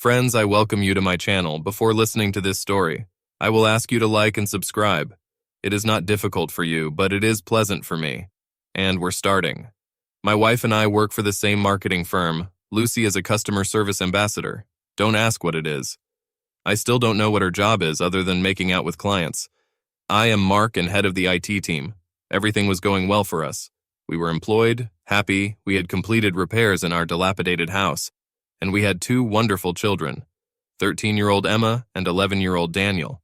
Friends, I welcome you to my channel. Before listening to this story, I will ask you to like and subscribe. It is not difficult for you, but it is pleasant for me. And we're starting. My wife and I work for the same marketing firm. Lucy is a customer service ambassador. Don't ask what it is. I still don't know what her job is other than making out with clients. I am Mark and head of the IT team. Everything was going well for us. We were employed, happy, we had completed repairs in our dilapidated house, and we had two wonderful children, 13-year-old Emma and 11-year-old Daniel.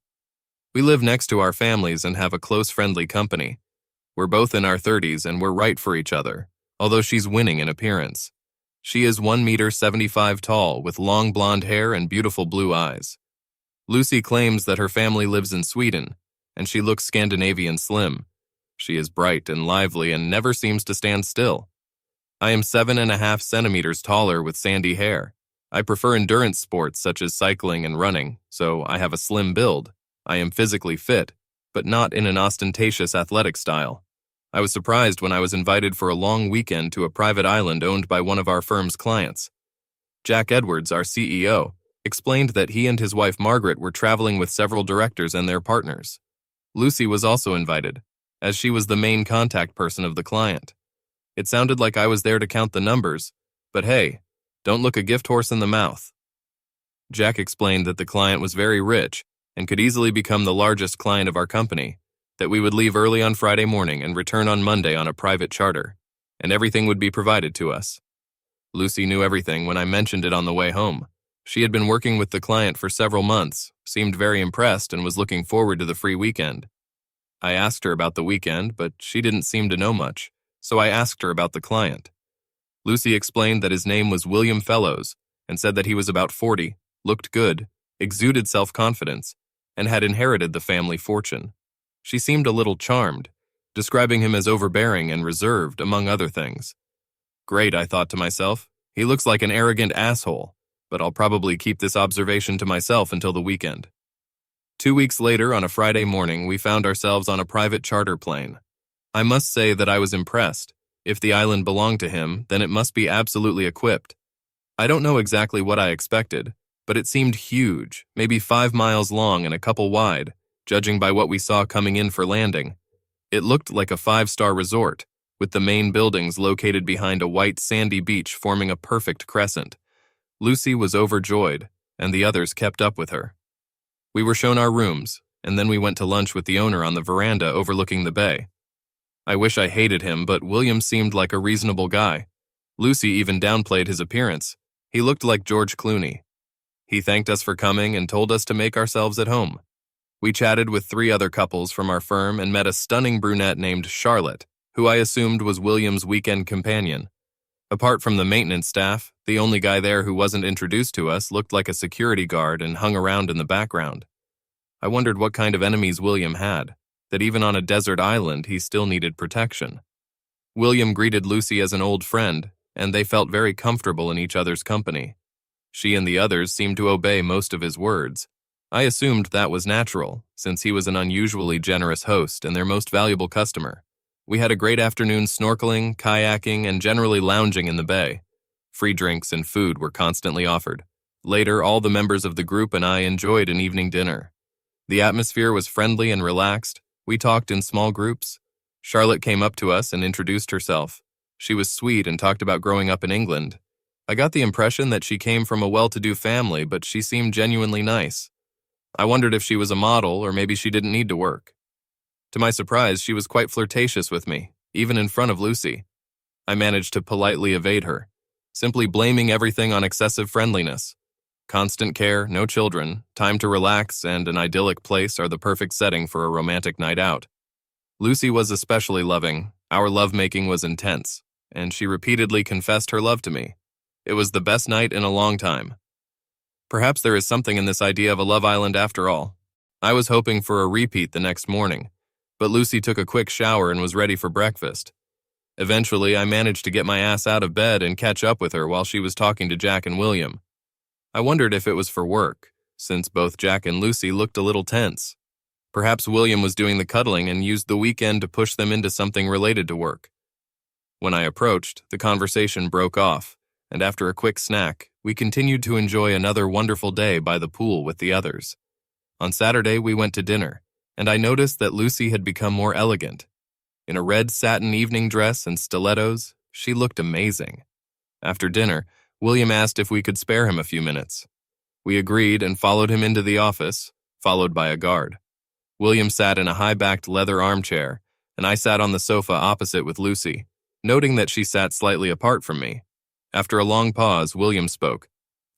We live next to our families and have a close, friendly company. We're both in our 30s and we're right for each other, although she's winning in appearance. She is 1.75 meters tall with long blonde hair and beautiful blue eyes. Lucy claims that her family lives in Sweden, and she looks Scandinavian slim. She is bright and lively and never seems to stand still. I am 7.5 centimeters taller with sandy hair. I prefer endurance sports such as cycling and running, so I have a slim build. I am physically fit, but not in an ostentatious athletic style. I was surprised when I was invited for a long weekend to a private island owned by one of our firm's clients. Jack Edwards, our CEO, explained that he and his wife Margaret were traveling with several directors and their partners. Lucy was also invited, as she was the main contact person of the client. It sounded like I was there to count the numbers, but hey, don't look a gift horse in the mouth. Jack explained that the client was very rich and could easily become the largest client of our company, that we would leave early on Friday morning and return on Monday on a private charter, and everything would be provided to us. Lucy knew everything when I mentioned it on the way home. She had been working with the client for several months, seemed very impressed, and was looking forward to the free weekend. I asked her about the weekend, but she didn't seem to know much, so I asked her about the client. Lucy explained that his name was William Fellows and said that he was about 40, looked good, exuded self-confidence, and had inherited the family fortune. She seemed a little charmed, describing him as overbearing and reserved, among other things. Great, I thought to myself. He looks like an arrogant asshole, but I'll probably keep this observation to myself until the weekend. 2 weeks later, on a Friday morning, we found ourselves on a private charter plane. I must say that I was impressed. If the island belonged to him, then it must be absolutely equipped. I don't know exactly what I expected, but it seemed huge, maybe 5 miles long and a couple wide, judging by what we saw coming in for landing. It looked like a 5-star resort, with the main buildings located behind a white sandy beach forming a perfect crescent. Lucy was overjoyed, and the others kept up with her. We were shown our rooms, and then we went to lunch with the owner on the veranda overlooking the bay. I wish I hated him, but William seemed like a reasonable guy. Lucy even downplayed his appearance. He looked like George Clooney. He thanked us for coming and told us to make ourselves at home. We chatted with 3 other couples from our firm and met a stunning brunette named Charlotte, who I assumed was William's weekend companion. Apart from the maintenance staff, the only guy there who wasn't introduced to us looked like a security guard and hung around in the background. I wondered what kind of enemies William had, that even on a desert island he still needed protection. William greeted Lucy as an old friend, and they felt very comfortable in each other's company. She and the others seemed to obey most of his words. I assumed that was natural, since he was an unusually generous host and their most valuable customer. We had a great afternoon snorkeling, kayaking, and generally lounging in the bay. Free drinks and food were constantly offered. Later, all the members of the group and I enjoyed an evening dinner. The atmosphere was friendly and relaxed. We talked in small groups. Charlotte came up to us and introduced herself. She was sweet and talked about growing up in England. I got the impression that she came from a well-to-do family, but she seemed genuinely nice. I wondered if she was a model or maybe she didn't need to work. To my surprise, she was quite flirtatious with me, even in front of Lucy. I managed to politely evade her, simply blaming everything on excessive friendliness. Constant care, no children, time to relax, and an idyllic place are the perfect setting for a romantic night out. Lucy was especially loving. Our lovemaking was intense, and she repeatedly confessed her love to me. It was the best night in a long time. Perhaps there is something in this idea of a love island after all. I was hoping for a repeat the next morning, but Lucy took a quick shower and was ready for breakfast. Eventually, I managed to get my ass out of bed and catch up with her while she was talking to Jack and William. I wondered if it was for work, since both Jack and Lucy looked a little tense. Perhaps William was doing the cuddling and used the weekend to push them into something related to work. When I approached, the conversation broke off, and after a quick snack, we continued to enjoy another wonderful day by the pool with the others. On Saturday, we went to dinner, and I noticed that Lucy had become more elegant. In a red satin evening dress and stilettos, she looked amazing. After dinner, William asked if we could spare him a few minutes. We agreed and followed him into the office, followed by a guard. William sat in a high-backed leather armchair, and I sat on the sofa opposite with Lucy, noting that she sat slightly apart from me. After a long pause, William spoke.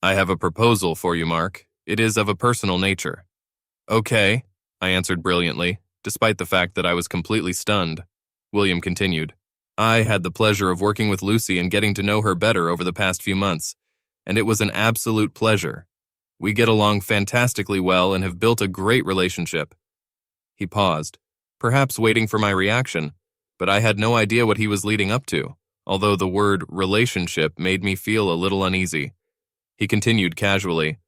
"I have a proposal for you, Mark. It is of a personal nature." "Okay," I answered brilliantly, despite the fact that I was completely stunned. William continued. "I had the pleasure of working with Lucy and getting to know her better over the past few months, and it was an absolute pleasure. We get along fantastically well and have built a great relationship." He paused, perhaps waiting for my reaction, but I had no idea what he was leading up to, although the word relationship made me feel a little uneasy. He continued casually,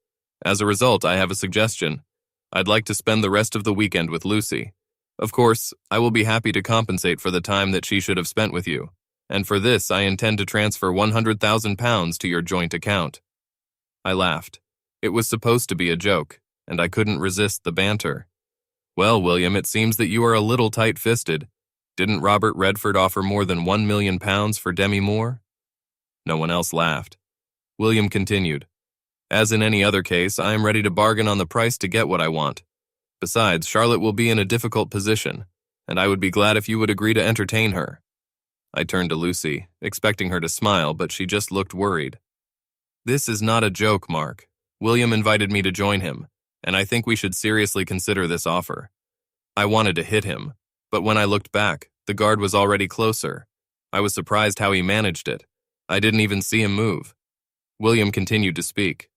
"As a result, I have a suggestion. I'd like to spend the rest of the weekend with Lucy. Of course, I will be happy to compensate for the time that she should have spent with you, and for this I intend to transfer £100,000 to your joint account." I laughed. It was supposed to be a joke, and I couldn't resist the banter. "Well, William, it seems that you are a little tight-fisted. Didn't Robert Redford offer more than £1 million for Demi Moore?" No one else laughed. William continued. "As in any other case, I am ready to bargain on the price to get what I want. Besides, Charlotte will be in a difficult position, and I would be glad if you would agree to entertain her." I turned to Lucy, expecting her to smile, but she just looked worried. "This is not a joke, Mark. William invited me to join him, and I think we should seriously consider this offer." I wanted to hit him, but when I looked back, the guard was already closer. I was surprised how he managed it. I didn't even see him move. William continued to speak.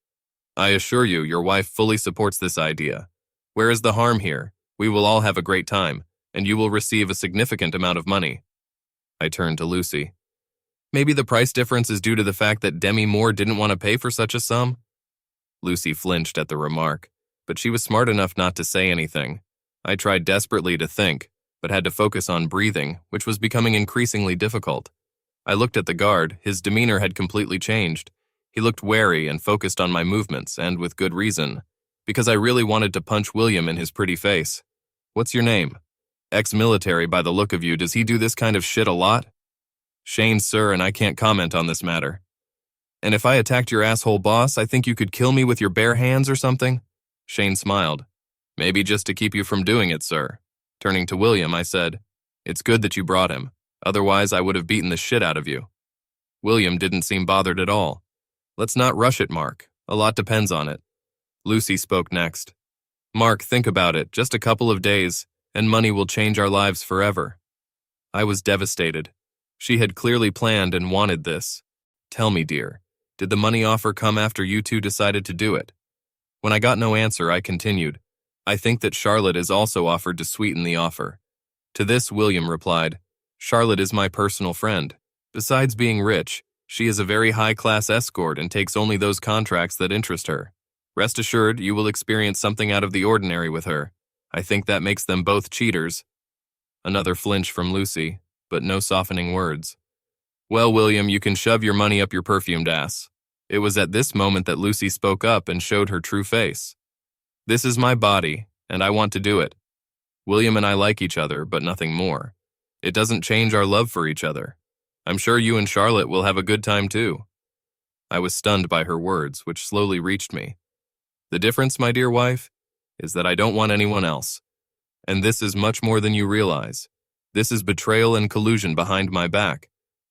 "I assure you, your wife fully supports this idea. Where is the harm here? We will all have a great time, and you will receive a significant amount of money." I turned to Lucy. "Maybe the price difference is due to the fact that Demi Moore didn't want to pay for such a sum?" Lucy flinched at the remark, but she was smart enough not to say anything. I tried desperately to think, but had to focus on breathing, which was becoming increasingly difficult. I looked at the guard. His demeanor had completely changed. He looked wary and focused on my movements, and with good reason, because I really wanted to punch William in his pretty face. "What's your name?" "Ex-military by the look of you. Does he do this kind of shit a lot?" "Shane, sir, and I can't comment on this matter." "And if I attacked your asshole boss, I think you could kill me with your bare hands or something?" Shane smiled. "Maybe just to keep you from doing it, sir." Turning to William, I said, "It's good that you brought him. Otherwise, I would have beaten the shit out of you." William didn't seem bothered at all. "Let's not rush it, Mark. A lot depends on it." Lucy spoke next. "Mark, think about it. Just a couple of days, and money will change our lives forever." I was devastated. She had clearly planned and wanted this. "Tell me, dear, did the money offer come after you two decided to do it?" When I got no answer, I continued. "I think that Charlotte is also offered to sweeten the offer." To this, William replied, "Charlotte is my personal friend. Besides being rich, she is a very high-class escort and takes only those contracts that interest her. Rest assured, you will experience something out of the ordinary with her. I think that makes them both cheaters." Another flinch from Lucy, but no softening words. "Well, William, you can shove your money up your perfumed ass." It was at this moment that Lucy spoke up and showed her true face. "This is my body, and I want to do it. William and I like each other, but nothing more. It doesn't change our love for each other. I'm sure you and Charlotte will have a good time too." I was stunned by her words, which slowly reached me. "The difference, my dear wife, is that I don't want anyone else. And this is much more than you realize. This is betrayal and collusion behind my back.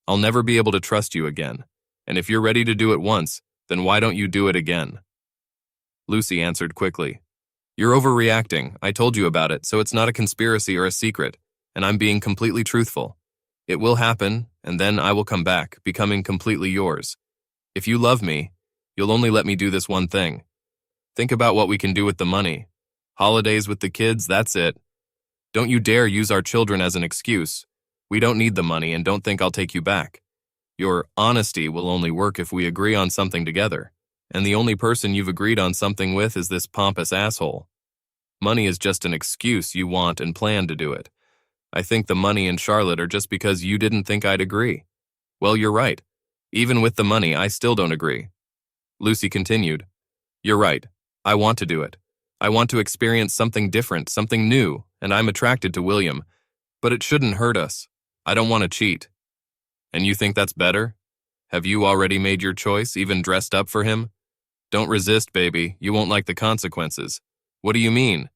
I'll never be able to trust you again. And if you're ready to do it once, then why don't you do it again?" Lucy answered quickly. "You're overreacting. I told you about it, so it's not a conspiracy or a secret, and I'm being completely truthful. It will happen, and then I will come back, becoming completely yours. If you love me, you'll only let me do this one thing. Think about what we can do with the money. Holidays with the kids, that's it. Don't you dare use our children as an excuse. We don't need the money, and don't think I'll take you back. Your honesty will only work if we agree on something together, and the only person you've agreed on something with is this pompous asshole. Money is just an excuse you want and plan to do it. I think the money and Charlotte are just because you didn't think I'd agree. Well, you're right. Even with the money, I still don't agree. Lucy continued, "You're right. I want to do it. I want to experience something different, something new, and I'm attracted to William. But it shouldn't hurt us. I don't want to cheat." "And you think that's better? Have you already made your choice, even dressed up for him?" "Don't resist, baby. You won't like the consequences." "What do you mean?"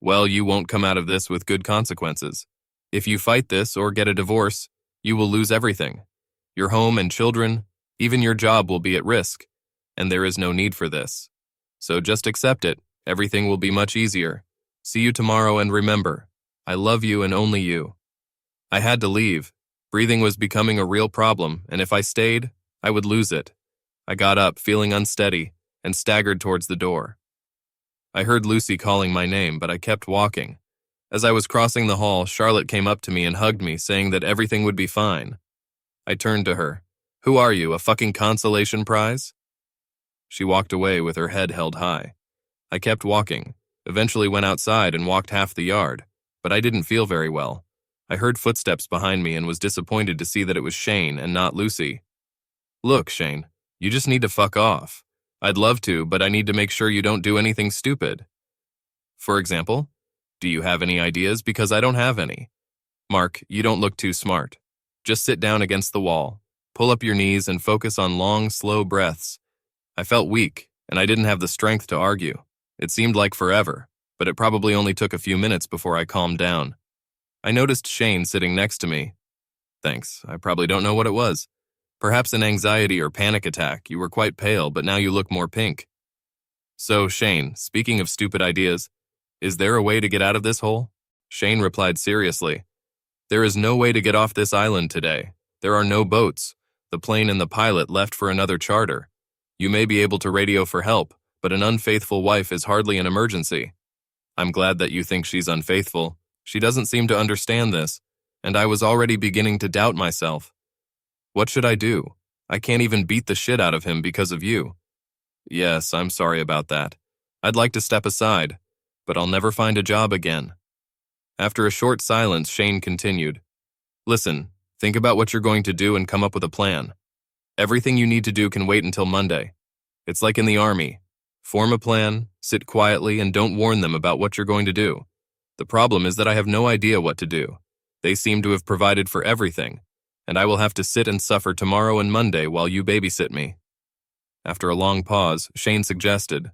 "Well, you won't come out of this with good consequences. If you fight this or get a divorce, you will lose everything. Your home and children, even your job will be at risk, and there is no need for this. So just accept it. Everything will be much easier. See you tomorrow, and remember, I love you and only you." I had to leave. Breathing was becoming a real problem, and if I stayed, I would lose it. I got up, feeling unsteady, and staggered towards the door. I heard Lucy calling my name, but I kept walking. As I was crossing the hall, Charlotte came up to me and hugged me, saying that everything would be fine. I turned to her. "Who are you, a fucking consolation prize?" She walked away with her head held high. I kept walking, eventually went outside and walked half the yard, but I didn't feel very well. I heard footsteps behind me and was disappointed to see that it was Shane and not Lucy. "Look, Shane, you just need to fuck off. I'd love to, but I need to make sure you don't do anything stupid." "For example? Do you have any ideas? Because I don't have any." "Mark, you don't look too smart. Just sit down against the wall, pull up your knees, and focus on long, slow breaths." I felt weak, and I didn't have the strength to argue. It seemed like forever, but it probably only took a few minutes before I calmed down. I noticed Shane sitting next to me. "Thanks, I probably don't know what it was. Perhaps an anxiety or panic attack. You were quite pale, but now you look more pink." "So, Shane, speaking of stupid ideas, is there a way to get out of this hole?" Shane replied seriously. "There is no way to get off this island today. There are no boats. The plane and the pilot left for another charter. You may be able to radio for help, but an unfaithful wife is hardly an emergency." "I'm glad that you think she's unfaithful. She doesn't seem to understand this, and I was already beginning to doubt myself. What should I do? I can't even beat the shit out of him because of you." "Yes, I'm sorry about that. I'd like to step aside, but I'll never find a job again." After a short silence, Shane continued, "Listen, think about what you're going to do and come up with a plan. Everything you need to do can wait until Monday. It's like in the army. Form a plan, sit quietly, and don't warn them about what you're going to do. The problem is that I have no idea what to do. They seem to have provided for everything, and I will have to sit and suffer tomorrow and Monday while you babysit me." After a long pause, Shane suggested,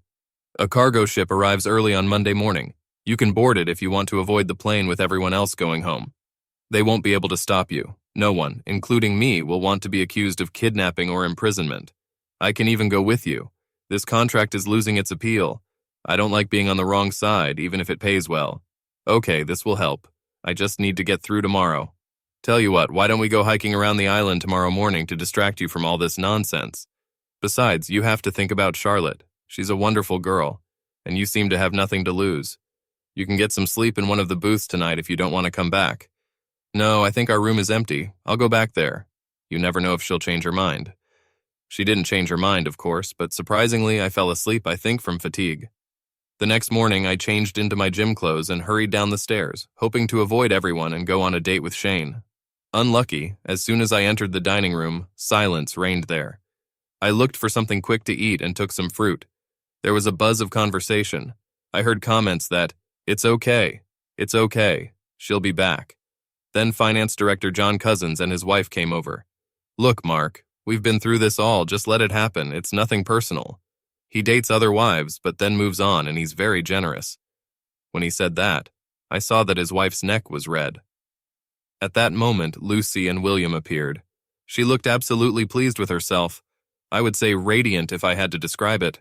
"A cargo ship arrives early on Monday morning. You can board it if you want to avoid the plane with everyone else going home. They won't be able to stop you. No one, including me, will want to be accused of kidnapping or imprisonment. I can even go with you. This contract is losing its appeal. I don't like being on the wrong side, even if it pays well. Okay, this will help. I just need to get through tomorrow. Tell you what, why don't we go hiking around the island tomorrow morning to distract you from all this nonsense? Besides, you have to think about Charlotte. She's a wonderful girl, and you seem to have nothing to lose. You can get some sleep in one of the booths tonight if you don't want to come back." "No, I think our room is empty. I'll go back there. You never know if she'll change her mind." She didn't change her mind, of course, but surprisingly, I fell asleep, I think from fatigue. The next morning, I changed into my gym clothes and hurried down the stairs, hoping to avoid everyone and go on a date with Shane. Unlucky, as soon as I entered the dining room, silence reigned there. I looked for something quick to eat and took some fruit. There was a buzz of conversation. I heard comments that, it's okay, she'll be back." Then Finance Director John Cousins and his wife came over. "Look, Mark, we've been through this all, just let it happen, it's nothing personal. He dates other wives, but then moves on, and he's very generous." When he said that, I saw that his wife's neck was red. At that moment, Lucy and William appeared. She looked absolutely pleased with herself. I would say radiant if I had to describe it.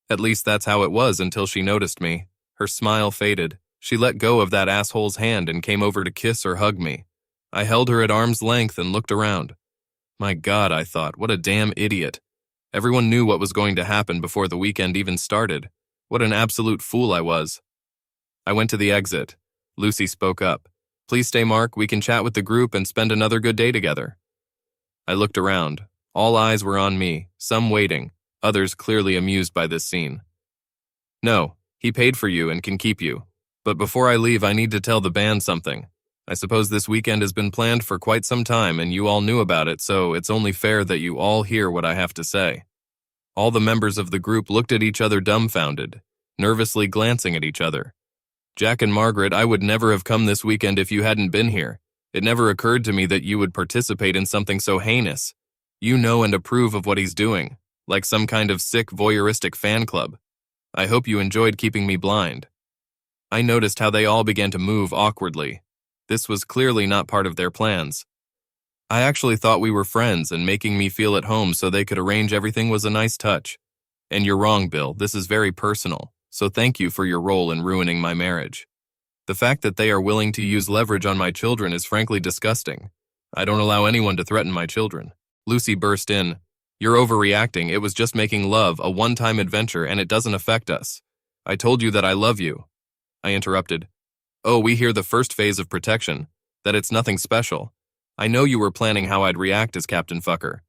At least that's how it was until she noticed me. Her smile faded. She let go of that asshole's hand and came over to kiss or hug me. I held her at arm's length and looked around. My God, I thought, what a damn idiot. Everyone knew what was going to happen before the weekend even started. What an absolute fool I was. I went to the exit. Lucy spoke up. "Please stay, Mark. We can chat with the group and spend another good day together." I looked around. All eyes were on me, some waiting, others clearly amused by this scene. "No, he paid for you and can keep you. But before I leave, I need to tell the band something. I suppose this weekend has been planned for quite some time and you all knew about it, so it's only fair that you all hear what I have to say. All the members of the group looked at each other dumbfounded, nervously glancing at each other. Jack and Margaret, I would never have come this weekend if you hadn't been here. It never occurred to me that you would participate in something so heinous. You know and approve of what he's doing, like some kind of sick voyeuristic fan club. I hope you enjoyed keeping me blind. I noticed how they all began to move awkwardly. This was clearly not part of their plans. I actually thought we were friends, and making me feel at home so they could arrange everything was a nice touch. And you're wrong, Bill, this is very personal, so thank you for your role in ruining my marriage. The fact that they are willing to use leverage on my children is frankly disgusting. I don't allow anyone to threaten my children. Lucy burst in. You're overreacting, it was just making love, a one-time adventure, and it doesn't affect us. I told you that I love you. I interrupted. Oh, we hear the first phase of protection, that it's nothing special. I know you were planning how I'd react as Captain Fucker.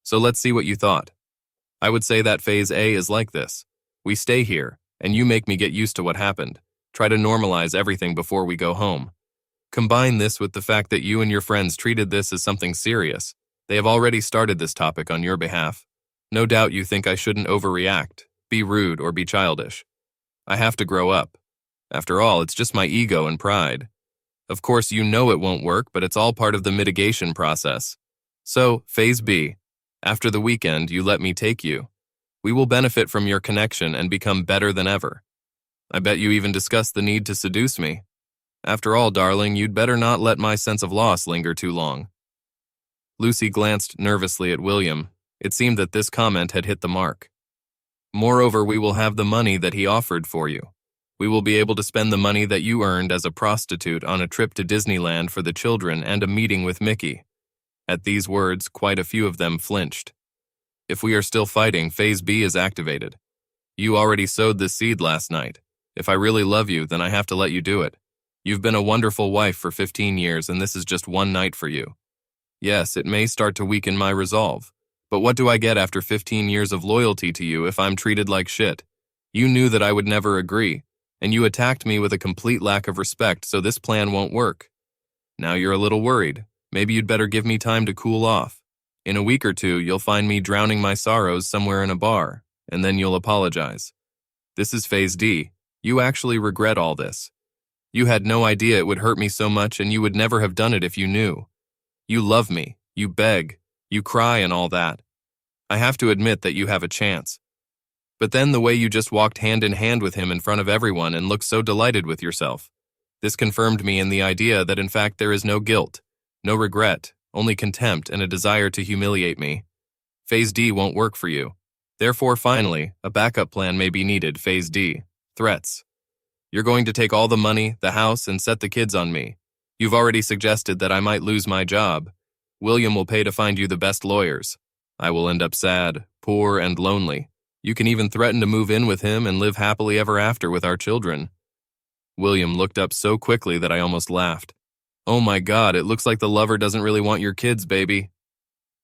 So let's see what you thought. I would say that phase A is like this. We stay here, and you make me get used to what happened. Try to normalize everything before we go home. Combine this with the fact that you and your friends treated this as something serious. They have already started this topic on your behalf. No doubt you think I shouldn't overreact, be rude, or be childish. I have to grow up. After all, it's just my ego and pride. Of course, you know it won't work, but it's all part of the mitigation process. So, phase B. After the weekend, you let me take you. We will benefit from your connection and become better than ever. I bet you even discussed the need to seduce me. After all, darling, you'd better not let my sense of loss linger too long. Lucy glanced nervously at William. It seemed that this comment had hit the mark. Moreover, we will have the money that he offered for you. We will be able to spend the money that you earned as a prostitute on a trip to Disneyland for the children and a meeting with Mickey. At these words, quite a few of them flinched. If we are still fighting, Phase B is activated. You already sowed this seed last night. If I really love you, then I have to let you do it. You've been a wonderful wife for 15 years, and this is just one night for you. Yes, it may start to weaken my resolve. But what do I get after 15 years of loyalty to you if I'm treated like shit? You knew that I would never agree, and you attacked me with a complete lack of respect, so this plan won't work. Now you're a little worried. Maybe you'd better give me time to cool off. In a week or two, you'll find me drowning my sorrows somewhere in a bar, and then you'll apologize. This is Phase D. You actually regret all this. You had no idea it would hurt me so much, and you would never have done it if you knew. You love me, you beg, you cry and all that. I have to admit that you have a chance. But then the way you just walked hand in hand with him in front of everyone and looked so delighted with yourself. This confirmed me in the idea that in fact there is no guilt, no regret, only contempt and a desire to humiliate me. Phase D won't work for you. Therefore, finally, a backup plan may be needed. Phase D. Threats. You're going to take all the money, the house, and set the kids on me. You've already suggested that I might lose my job. William will pay to find you the best lawyers. I will end up sad, poor, and lonely. You can even threaten to move in with him and live happily ever after with our children. William looked up so quickly that I almost laughed. Oh my God, it looks like the lover doesn't really want your kids, baby.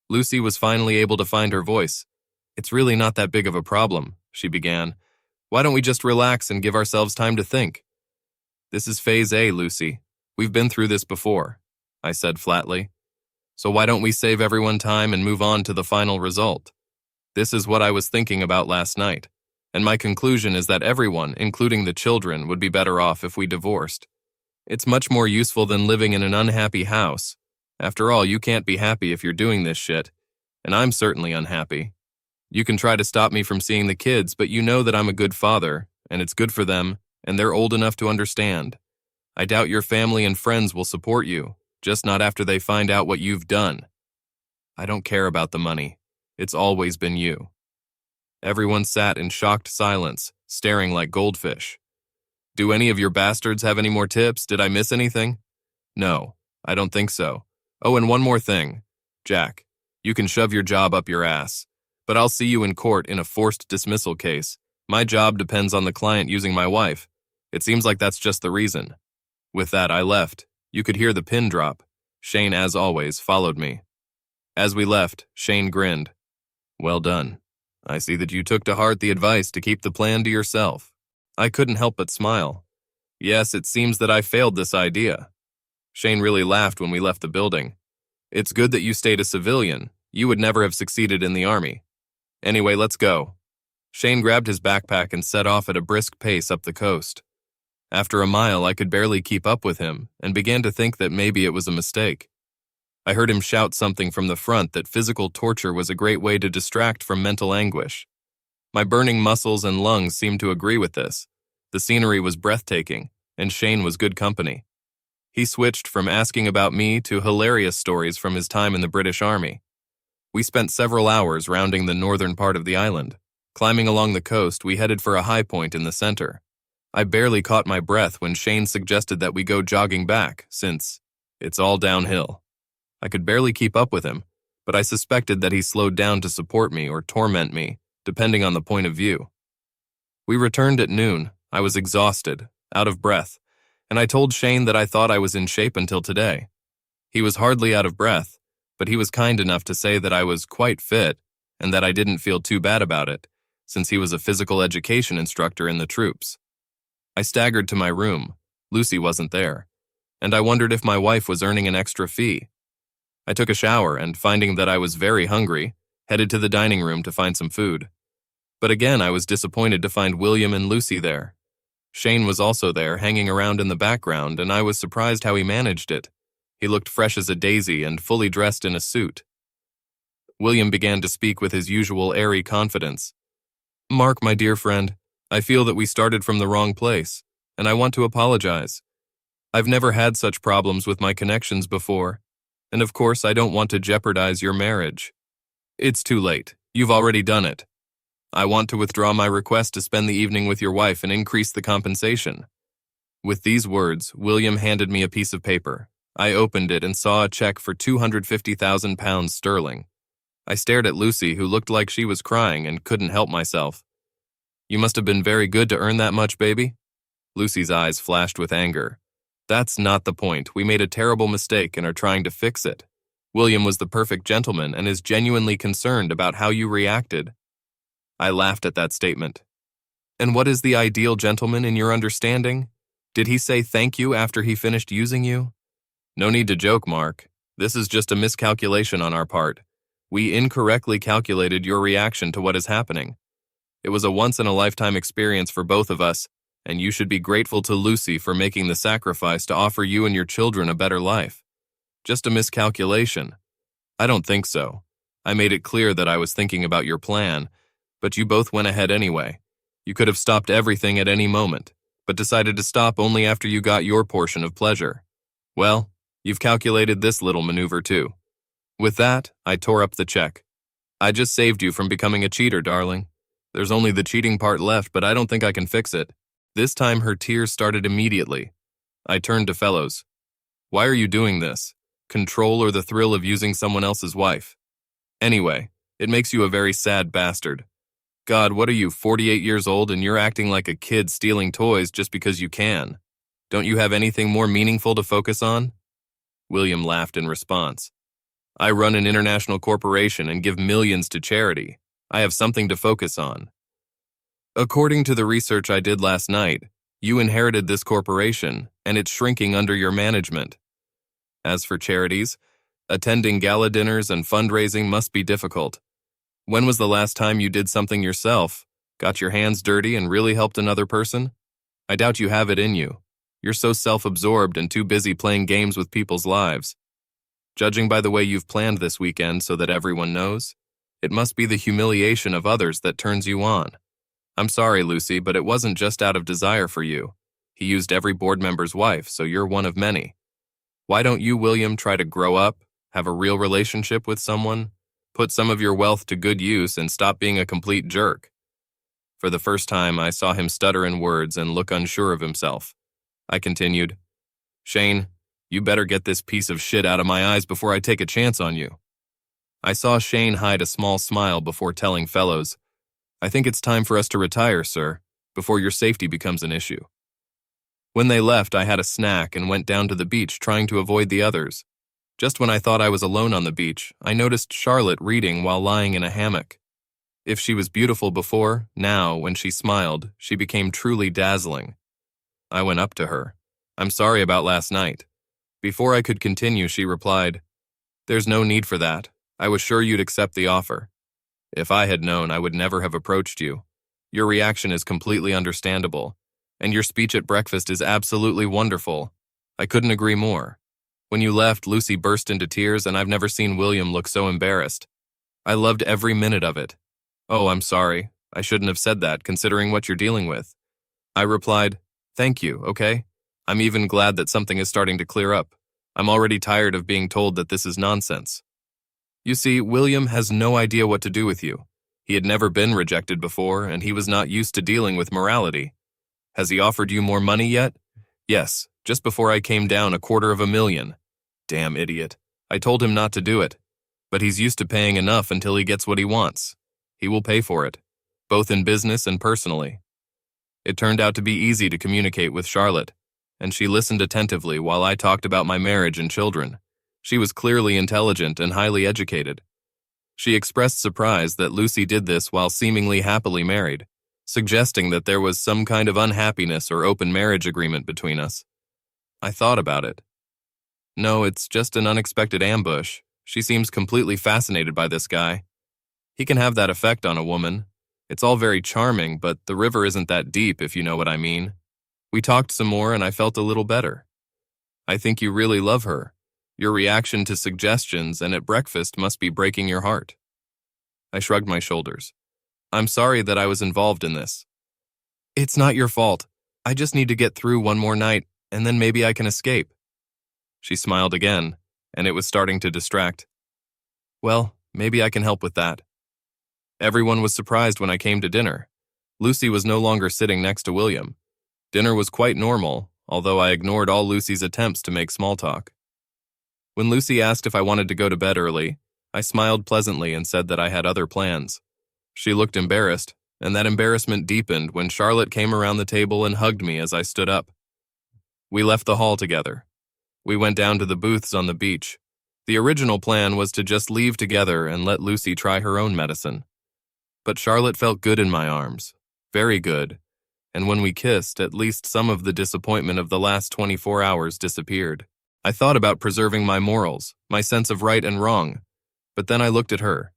Lucy was finally able to find her voice. It's really not that big of a problem, she began. Why don't we just relax and give ourselves time to think? This is Phase A, Lucy. We've been through this before, I said flatly. So why don't we save everyone time and move on to the final result? This is what I was thinking about last night, and my conclusion is that everyone, including the children, would be better off if we divorced. It's much more useful than living in an unhappy house. After all, you can't be happy if you're doing this shit, and I'm certainly unhappy. You can try to stop me from seeing the kids, but you know that I'm a good father, and it's good for them, and they're old enough to understand. I doubt your family and friends will support you, just not after they find out what you've done. I don't care about the money. It's always been you. Everyone sat in shocked silence, staring like goldfish. Do any of your bastards have any more tips? Did I miss anything? No, I don't think so. Oh, and one more thing. Jack, you can shove your job up your ass, but I'll see you in court in a forced dismissal case. My job depends on the client using my wife. It seems like that's just the reason. With that, I left. You could hear the pin drop. Shane, as always, followed me. As we left, Shane grinned. Well done. I see that you took to heart the advice to keep the plan to yourself. I couldn't help but smile. Yes, it seems that I failed this idea. Shane really laughed when we left the building. It's good that you stayed a civilian. You would never have succeeded in the army. Anyway, let's go. Shane grabbed his backpack and set off at a brisk pace up the coast. After a mile, I could barely keep up with him and began to think that maybe it was a mistake. I heard him shout something from the front that physical torture was a great way to distract from mental anguish. My burning muscles and lungs seemed to agree with this. The scenery was breathtaking, and Shane was good company. He switched from asking about me to hilarious stories from his time in the British Army. We spent several hours rounding the northern part of the island. Climbing along the coast, we headed for a high point in the center. I barely caught my breath when Shane suggested that we go jogging back, since it's all downhill. I could barely keep up with him, but I suspected that he slowed down to support me or torment me, depending on the point of view. We returned at noon. I was exhausted, out of breath, and I told Shane that I thought I was in shape until today. He was hardly out of breath, but he was kind enough to say that I was quite fit and that I didn't feel too bad about it, since he was a physical education instructor in the troops. I staggered to my room. Lucy wasn't there, and I wondered if my wife was earning an extra fee. I took a shower and, finding that I was very hungry, headed to the dining room to find some food. But again, I was disappointed to find William and Lucy there. Shane was also there, hanging around in the background, and I was surprised how he managed it. He looked fresh as a daisy and fully dressed in a suit. William began to speak with his usual airy confidence. "Mark, my dear friend, I feel that we started from the wrong place, and I want to apologize. I've never had such problems with my connections before, and of course I don't want to jeopardize your marriage. It's too late. You've already done it. I want to withdraw my request to spend the evening with your wife and increase the compensation." With these words, William handed me a piece of paper. I opened it and saw a check for £250,000 sterling. I stared at Lucy, who looked like she was crying and couldn't help myself. "You must have been very good to earn that much, baby?" Lucy's eyes flashed with anger. "That's not the point. We made a terrible mistake and are trying to fix it. William was the perfect gentleman and is genuinely concerned about how you reacted." I laughed at that statement. "And what is the ideal gentleman in your understanding? Did he say thank you after he finished using you?" "No need to joke, Mark. This is just a miscalculation on our part. We incorrectly calculated your reaction to what is happening. It was a once-in-a-lifetime experience for both of us, and you should be grateful to Lucy for making the sacrifice to offer you and your children a better life. Just a miscalculation." "I don't think so. I made it clear that I was thinking about your plan, but you both went ahead anyway. You could have stopped everything at any moment, but decided to stop only after you got your portion of pleasure. Well, you've calculated this little maneuver too." With that, I tore up the check. "I just saved you from becoming a cheater, darling. There's only the cheating part left, but I don't think I can fix it." This time her tears started immediately. I turned to Fellows. "Why are you doing this? Control or the thrill of using someone else's wife? Anyway, it makes you a very sad bastard. God, what are you, 48 years old, and you're acting like a kid stealing toys just because you can? Don't you have anything more meaningful to focus on?" William laughed in response. "I run an international corporation and give millions to charity. I have something to focus on. According to the research I did last night, you inherited this corporation, and it's shrinking under your management. As for charities, attending gala dinners and fundraising must be difficult. When was the last time you did something yourself, got your hands dirty and really helped another person? I doubt you have it in you. You're so self-absorbed and too busy playing games with people's lives. Judging by the way you've planned this weekend so that everyone knows, it must be the humiliation of others that turns you on. I'm sorry, Lucy, but it wasn't just out of desire for you. He used every board member's wife, so you're one of many. Why don't you, William, try to grow up, have a real relationship with someone, put some of your wealth to good use, and stop being a complete jerk?" For the first time, I saw him stutter in words and look unsure of himself. I continued, "Shane, you better get this piece of shit out of my eyes before I take a chance on you." I saw Shane hide a small smile before telling Fellows, "I think it's time for us to retire, sir, before your safety becomes an issue." When they left, I had a snack and went down to the beach trying to avoid the others. Just when I thought I was alone on the beach, I noticed Charlotte reading while lying in a hammock. If she was beautiful before, now, when she smiled, she became truly dazzling. I went up to her. "I'm sorry about last night. Before I could continue, she replied, "There's no need for that. I was sure you'd accept the offer. If I had known, I would never have approached you. Your reaction is completely understandable, and your speech at breakfast is absolutely wonderful. I couldn't agree more." When you left, Lucy burst into tears, and I've never seen William look so embarrassed. I loved every minute of it. "Oh, I'm sorry. I shouldn't have said that, considering what you're dealing with." I replied, "Thank you, okay? I'm even glad that something is starting to clear up. I'm already tired of being told that this is nonsense." You see, William has no idea what to do with you. He had never been rejected before, and he was not used to dealing with morality. "Has he offered you more money yet?" "Yes, just before I came down, $250,000. Damn idiot. I told him not to do it. But he's used to paying enough until he gets what he wants. He will pay for it, both in business and personally." It turned out to be easy to communicate with Charlotte, and she listened attentively while I talked about my marriage and children. She was clearly intelligent and highly educated. She expressed surprise that Lucy did this while seemingly happily married, suggesting that there was some kind of unhappiness or open marriage agreement between us. I thought about it. No, it's just an unexpected ambush. She seems completely fascinated by this guy. He can have that effect on a woman. It's all very charming, but the river isn't that deep, if you know what I mean. We talked some more and I felt a little better. "I think you really love her. Your reaction to suggestions and at breakfast must be breaking your heart." I shrugged my shoulders. "I'm sorry that I was involved in this." "It's not your fault. I just need to get through one more night, and then maybe I can escape." She smiled again, and it was starting to distract. "Well, maybe I can help with that." Everyone was surprised when I came to dinner. Lucy was no longer sitting next to William. Dinner was quite normal, although I ignored all Lucy's attempts to make small talk. When Lucy asked if I wanted to go to bed early, I smiled pleasantly and said that I had other plans. She looked embarrassed, and that embarrassment deepened when Charlotte came around the table and hugged me as I stood up. We left the hall together. We went down to the booths on the beach. The original plan was to just leave together and let Lucy try her own medicine. But Charlotte felt good in my arms, very good, and when we kissed, at least some of the disappointment of the last 24 hours disappeared. I thought about preserving my morals, my sense of right and wrong, but then I looked at her.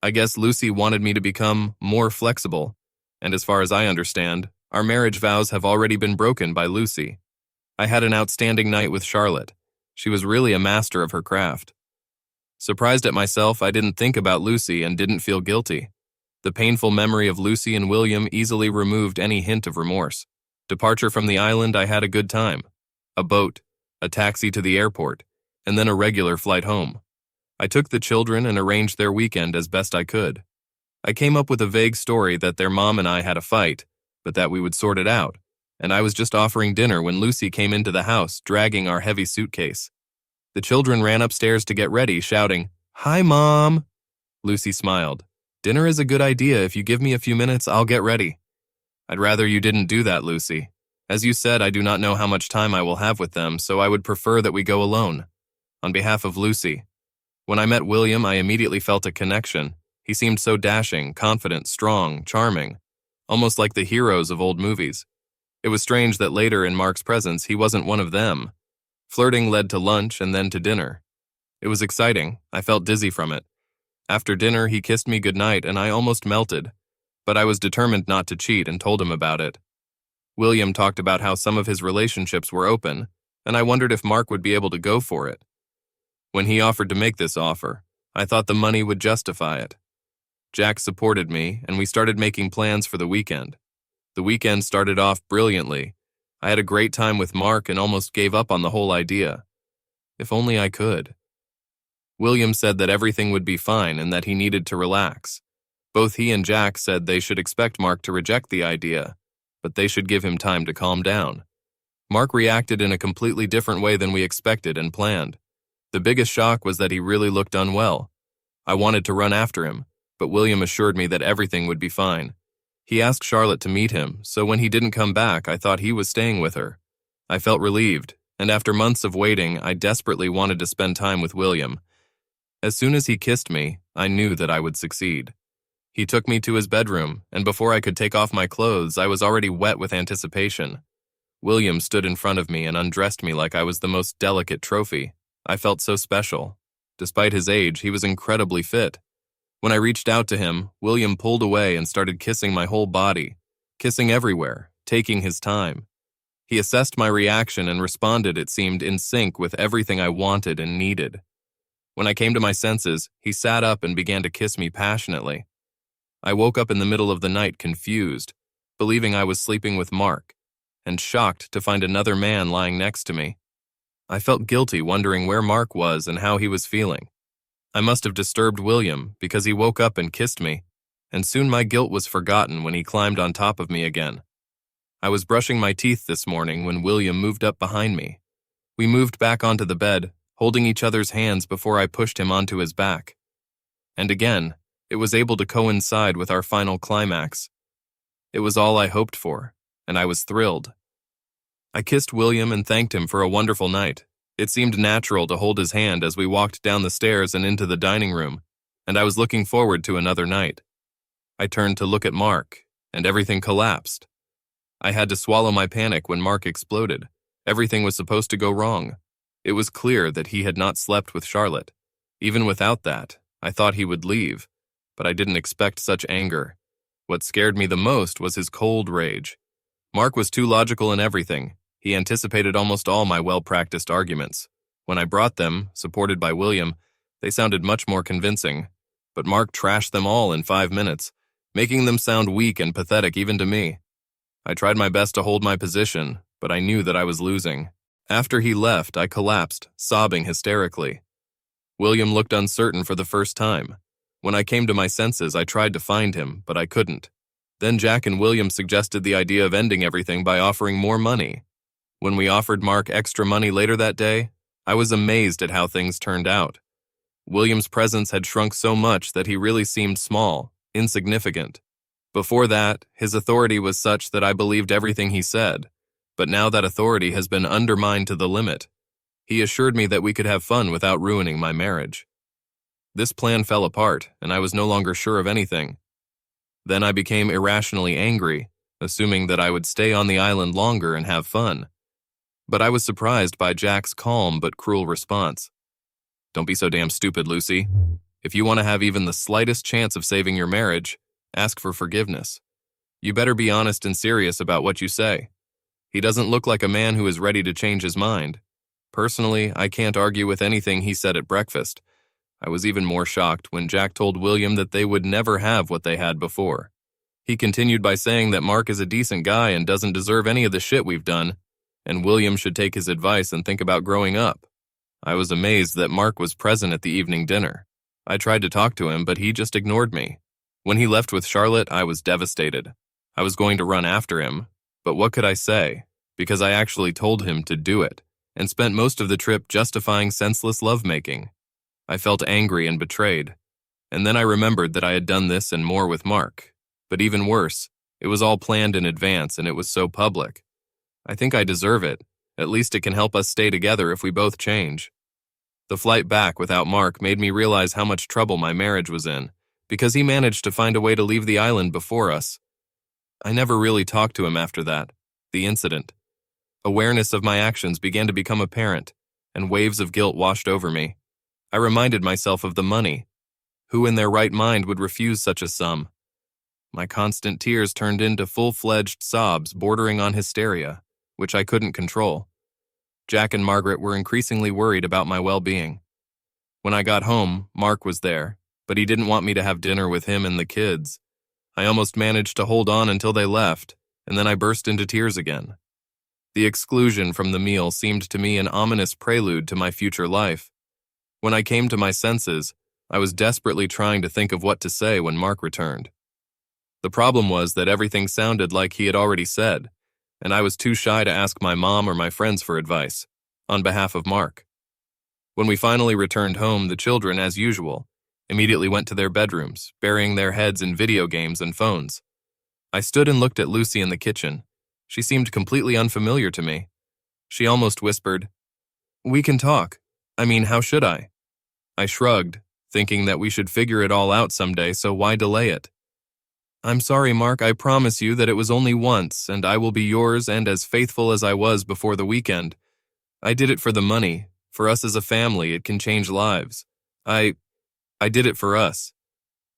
I guess Lucy wanted me to become more flexible, and as far as I understand, our marriage vows have already been broken by Lucy. I had an outstanding night with Charlotte. She was really a master of her craft. Surprised at myself, I didn't think about Lucy and didn't feel guilty. The painful memory of Lucy and William easily removed any hint of remorse. Departure from the island, I had a good time. A boat, a taxi to the airport, and then a regular flight home. I took the children and arranged their weekend as best I could. I came up with a vague story that their mom and I had a fight, but that we would sort it out, and I was just offering dinner when Lucy came into the house, dragging our heavy suitcase. The children ran upstairs to get ready, shouting, "Hi, Mom!" Lucy smiled. "Dinner is a good idea. If you give me a few minutes, I'll get ready." "I'd rather you didn't do that, Lucy. As you said, I do not know how much time I will have with them, so I would prefer that we go alone." On behalf of Lucy. When I met William, I immediately felt a connection. He seemed so dashing, confident, strong, charming, almost like the heroes of old movies. It was strange that later in Mark's presence, he wasn't one of them. Flirting led to lunch and then to dinner. It was exciting. I felt dizzy from it. After dinner, he kissed me goodnight and I almost melted, but I was determined not to cheat and told him about it. William talked about how some of his relationships were open, and I wondered if Mark would be able to go for it. When he offered to make this offer, I thought the money would justify it. Jack supported me, and we started making plans for the weekend. The weekend started off brilliantly. I had a great time with Mark and almost gave up on the whole idea. If only I could. William said that everything would be fine and that he needed to relax. Both he and Jack said they should expect Mark to reject the idea, but they should give him time to calm down. Mark reacted in a completely different way than we expected and planned. The biggest shock was that he really looked unwell. I wanted to run after him, but William assured me that everything would be fine. He asked Charlotte to meet him, so when he didn't come back, I thought he was staying with her. I felt relieved, and after months of waiting, I desperately wanted to spend time with William. As soon as he kissed me, I knew that I would succeed. He took me to his bedroom, and before I could take off my clothes, I was already wet with anticipation. William stood in front of me and undressed me like I was the most delicate trophy. I felt so special. Despite his age, he was incredibly fit. When I reached out to him, William pulled away and started kissing my whole body, kissing everywhere, taking his time. He assessed my reaction and responded, it seemed, in sync with everything I wanted and needed. When I came to my senses, he sat up and began to kiss me passionately. I woke up in the middle of the night confused, believing I was sleeping with Mark, and shocked to find another man lying next to me. I felt guilty wondering where Mark was and how he was feeling. I must have disturbed William because he woke up and kissed me, and soon my guilt was forgotten when he climbed on top of me again. I was brushing my teeth this morning when William moved up behind me. We moved back onto the bed, holding each other's hands before I pushed him onto his back. And again, it was able to coincide with our final climax. It was all I hoped for, and I was thrilled. I kissed William and thanked him for a wonderful night. It seemed natural to hold his hand as we walked down the stairs and into the dining room, and I was looking forward to another night. I turned to look at Mark, and everything collapsed. I had to swallow my panic when Mark exploded. Everything was supposed to go wrong. It was clear that he had not slept with Charlotte. Even without that, I thought he would leave, but I didn't expect such anger. What scared me the most was his cold rage. Mark was too logical in everything. He anticipated almost all my well-practiced arguments. When I brought them, supported by William, they sounded much more convincing, but Mark trashed them all in 5 minutes, making them sound weak and pathetic even to me. I tried my best to hold my position, but I knew that I was losing. After he left, I collapsed, sobbing hysterically. William looked uncertain for the first time. When I came to my senses, I tried to find him, but I couldn't. Then Jack and William suggested the idea of ending everything by offering more money. When we offered Mark extra money later that day, I was amazed at how things turned out. William's presence had shrunk so much that he really seemed small, insignificant. Before that, his authority was such that I believed everything he said, but now that authority has been undermined to the limit. He assured me that we could have fun without ruining my marriage. This plan fell apart, and I was no longer sure of anything. Then I became irrationally angry, assuming that I would stay on the island longer and have fun. But I was surprised by Jack's calm but cruel response. "Don't be so damn stupid, Lucy. If you want to have even the slightest chance of saving your marriage, ask for forgiveness. You better be honest and serious about what you say. He doesn't look like a man who is ready to change his mind. Personally, I can't argue with anything he said at breakfast. I was even more shocked when Jack told William that they would never have what they had before. He continued by saying that Mark is a decent guy and doesn't deserve any of the shit we've done, and William should take his advice and think about growing up. I was amazed that Mark was present at the evening dinner. I tried to talk to him, but he just ignored me. When he left with Charlotte, I was devastated. I was going to run after him, but what could I say? Because I actually told him to do it, and spent most of the trip justifying senseless lovemaking. I felt angry and betrayed. And then I remembered that I had done this and more with Mark. But even worse, it was all planned in advance and it was so public. I think I deserve it. At least it can help us stay together if we both change. The flight back without Mark made me realize how much trouble my marriage was in, because he managed to find a way to leave the island before us. I never really talked to him after that, the incident. Awareness of my actions began to become apparent, and waves of guilt washed over me. I reminded myself of the money. Who in their right mind would refuse such a sum? My constant tears turned into full-fledged sobs bordering on hysteria, which I couldn't control. Jack and Margaret were increasingly worried about my well-being. When I got home, Mark was there, but he didn't want me to have dinner with him and the kids. I almost managed to hold on until they left, and then I burst into tears again. The exclusion from the meal seemed to me an ominous prelude to my future life. When I came to my senses, I was desperately trying to think of what to say when Mark returned. The problem was that everything sounded like he had already said, and I was too shy to ask my mom or my friends for advice, on behalf of Mark. When we finally returned home, the children, as usual, immediately went to their bedrooms, burying their heads in video games and phones. I stood and looked at Lucy in the kitchen. She seemed completely unfamiliar to me. She almost whispered, "We can talk. I mean, how should I?" I shrugged, thinking that we should figure it all out someday, so why delay it? I'm sorry, Mark, I promise you that it was only once, and I will be yours and as faithful as I was before the weekend. I did it for the money. For us as a family, it can change lives. I did it for us.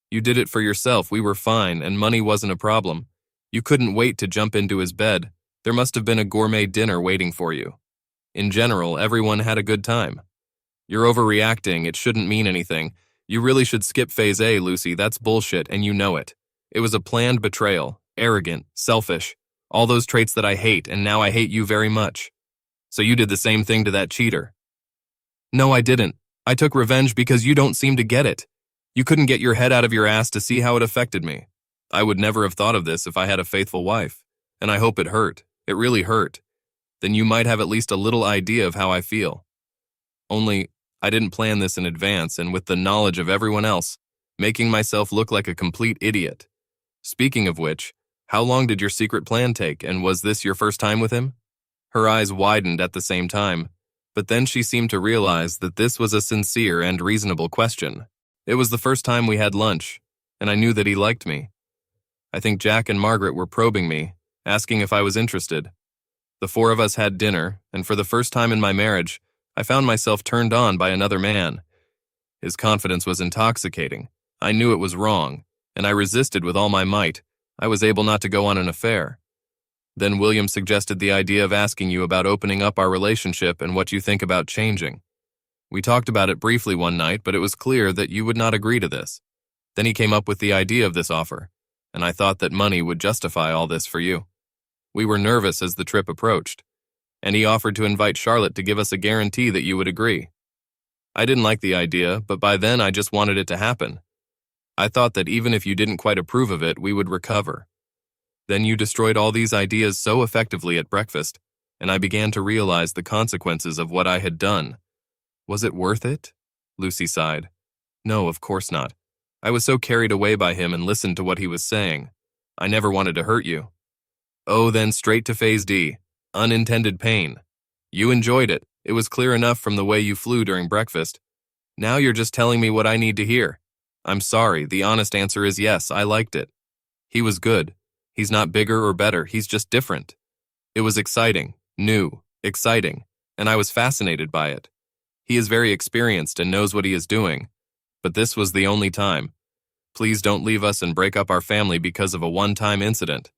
You did it for yourself, we were fine, and money wasn't a problem. You couldn't wait to jump into his bed. There must have been a gourmet dinner waiting for you. In general, everyone had a good time. You're overreacting, it shouldn't mean anything. You really should skip phase A, Lucy, that's bullshit, and you know it. It was a planned betrayal, arrogant, selfish, all those traits that I hate, and now I hate you very much. So you did the same thing to that cheater. No, I didn't. I took revenge because you don't seem to get it. You couldn't get your head out of your ass to see how it affected me. I would never have thought of this if I had a faithful wife, and I hope it hurt. It really hurt. Then you might have at least a little idea of how I feel. Only, I didn't plan this in advance, and with the knowledge of everyone else, making myself look like a complete idiot. Speaking of which, how long did your secret plan take, and was this your first time with him? Her eyes widened at the same time, but then she seemed to realize that this was a sincere and reasonable question. It was the first time we had lunch, and I knew that he liked me. I think Jack and Margaret were probing me, asking if I was interested. The four of us had dinner, and for the first time in my marriage, I found myself turned on by another man. His confidence was intoxicating. I knew it was wrong, and I resisted with all my might. I was able not to go on an affair. Then William suggested the idea of asking you about opening up our relationship and what you think about changing. We talked about it briefly one night, but it was clear that you would not agree to this. Then he came up with the idea of this offer, and I thought that money would justify all this for you. We were nervous as the trip approached, and he offered to invite Charlotte to give us a guarantee that you would agree. I didn't like the idea, but by then I just wanted it to happen. I thought that even if you didn't quite approve of it, we would recover. Then you destroyed all these ideas so effectively at breakfast, and I began to realize the consequences of what I had done. Was it worth it? Lucy sighed. No, of course not. I was so carried away by him and listened to what he was saying. I never wanted to hurt you. Oh, then straight to phase D. Unintended pain. You enjoyed it. It was clear enough from the way you flew during breakfast. Now you're just telling me what I need to hear. I'm sorry, the honest answer is yes, I liked it. He was good. He's not bigger or better, he's just different. It was exciting, new, exciting, and I was fascinated by it. He is very experienced and knows what he is doing, but this was the only time. Please don't leave us and break up our family because of a one-time incident.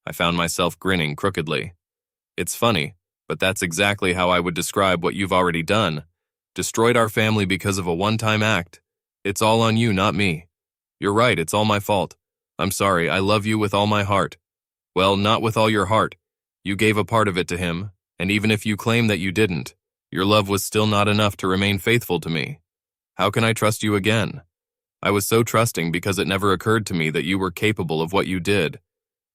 I found myself grinning crookedly. It's funny, but that's exactly how I would describe what you've already done. Destroyed our family because of a one-time act. It's all on you, not me. You're right, it's all my fault. I'm sorry, I love you with all my heart. Well, not with all your heart. You gave a part of it to him, and even if you claim that you didn't, your love was still not enough to remain faithful to me. How can I trust you again? I was so trusting because it never occurred to me that you were capable of what you did.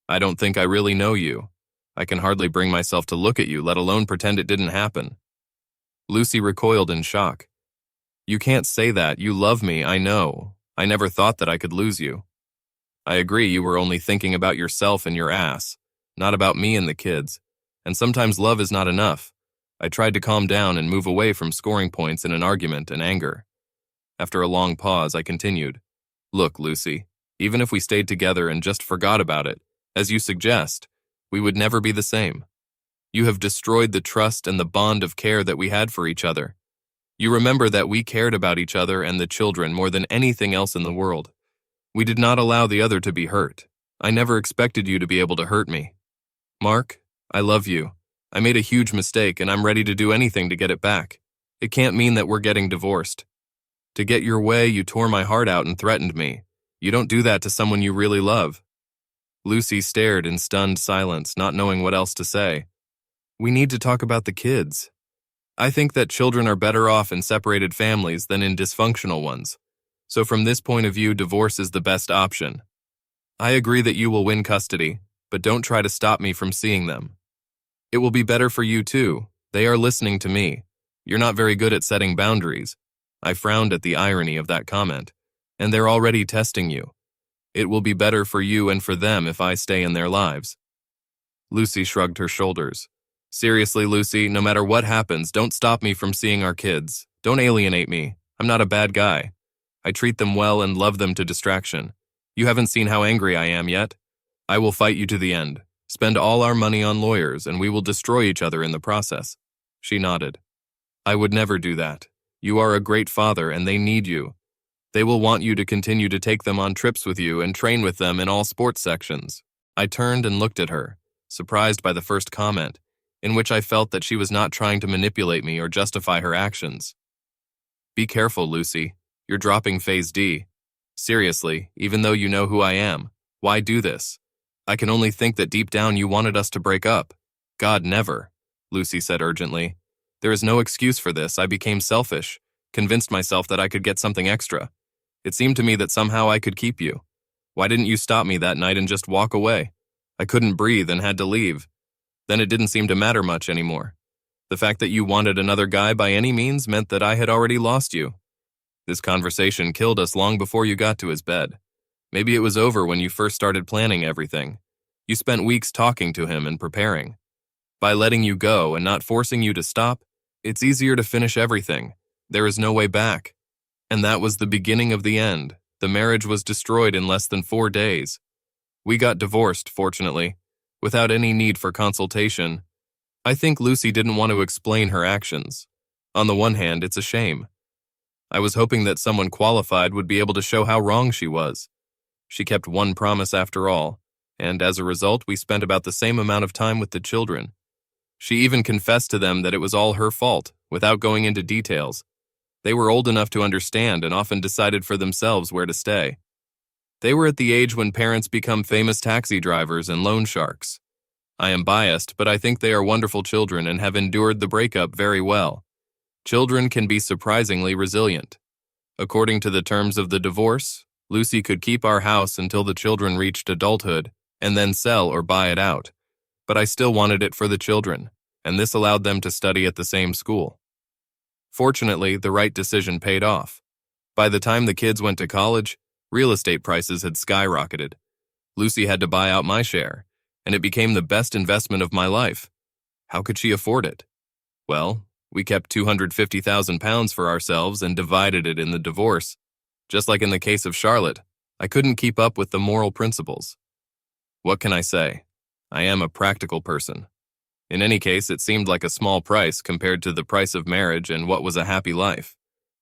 I don't think I really know you. I can hardly bring myself to look at you, let alone pretend it didn't happen. Lucy recoiled in shock. You can't say that. You love me, I know. I never thought that I could lose you. I agree you were only thinking about yourself and your ass, not about me and the kids. And sometimes love is not enough. I tried to calm down and move away from scoring points in an argument and anger. After a long pause, I continued. Look, Lucy, even if we stayed together and just forgot about it, as you suggest, we would never be the same. You have destroyed the trust and the bond of care that we had for each other. You remember that we cared about each other and the children more than anything else in the world. We did not allow the other to be hurt. I never expected you to be able to hurt me. Mark, I love you. I made a huge mistake and I'm ready to do anything to get it back. It can't mean that we're getting divorced. To get your way, you tore my heart out and threatened me. You don't do that to someone you really love. Lucy stared in stunned silence, not knowing what else to say. We need to talk about the kids. I think that children are better off in separated families than in dysfunctional ones. So from this point of view, divorce is the best option. I agree that you will win custody, but don't try to stop me from seeing them. It will be better for you too. They are listening to me. You're not very good at setting boundaries. I frowned at the irony of that comment. And they're already testing you. It will be better for you and for them if I stay in their lives. Lucy shrugged her shoulders. Seriously, Lucy, no matter what happens, don't stop me from seeing our kids. Don't alienate me. I'm not a bad guy. I treat them well and love them to distraction. You haven't seen how angry I am yet. I will fight you to the end, spend all our money on lawyers, and we will destroy each other in the process." She nodded. "I would never do that. You are a great father and they need you. They will want you to continue to take them on trips with you and train with them in all sports sections." I turned and looked at her, surprised by the first comment, in which I felt that she was not trying to manipulate me or justify her actions. "Be careful, Lucy. You're dropping phase D. Seriously, even though you know who I am, why do this? I can only think that deep down you wanted us to break up." "God, never," Lucy said urgently. "There is no excuse for this. I became selfish, convinced myself that I could get something extra. It seemed to me that somehow I could keep you. Why didn't you stop me that night and just walk away? I couldn't breathe and had to leave. Then it didn't seem to matter much anymore. The fact that you wanted another guy by any means meant that I had already lost you. This conversation killed us long before you got to his bed. Maybe it was over when you first started planning everything. You spent weeks talking to him and preparing. By letting you go and not forcing you to stop, it's easier to finish everything. There is no way back. And that was the beginning of the end. The marriage was destroyed in less than 4 days. We got divorced, fortunately, without any need for consultation. I think Lucy didn't want to explain her actions. On the one hand, it's a shame. I was hoping that someone qualified would be able to show how wrong she was. She kept one promise after all, and as a result, we spent about the same amount of time with the children. She even confessed to them that it was all her fault, without going into details. They were old enough to understand and often decided for themselves where to stay. They were at the age when parents become famous taxi drivers and loan sharks. I am biased, but I think they are wonderful children and have endured the breakup very well. Children can be surprisingly resilient. According to the terms of the divorce, Lucy could keep our house until the children reached adulthood and then sell or buy it out. But I still wanted it for the children, and this allowed them to study at the same school. Fortunately, the right decision paid off. By the time the kids went to college, real estate prices had skyrocketed. Lucy had to buy out my share, and it became the best investment of my life. How could she afford it? Well, we kept £250,000 for ourselves and divided it in the divorce. Just like in the case of Charlotte, I couldn't keep up with the moral principles. What can I say? I am a practical person. In any case, it seemed like a small price compared to the price of marriage and what was a happy life.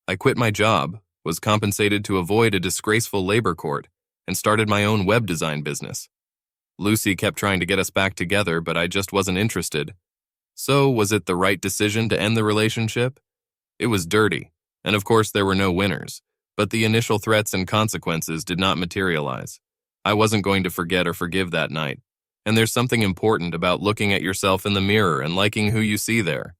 I quit my job, was compensated to avoid a disgraceful labor court, and started my own web design business. Lucy kept trying to get us back together, but I just wasn't interested. So, was it the right decision to end the relationship? It was dirty, and of course there were no winners, but the initial threats and consequences did not materialize. I wasn't going to forget or forgive that night, and there's something important about looking at yourself in the mirror and liking who you see there.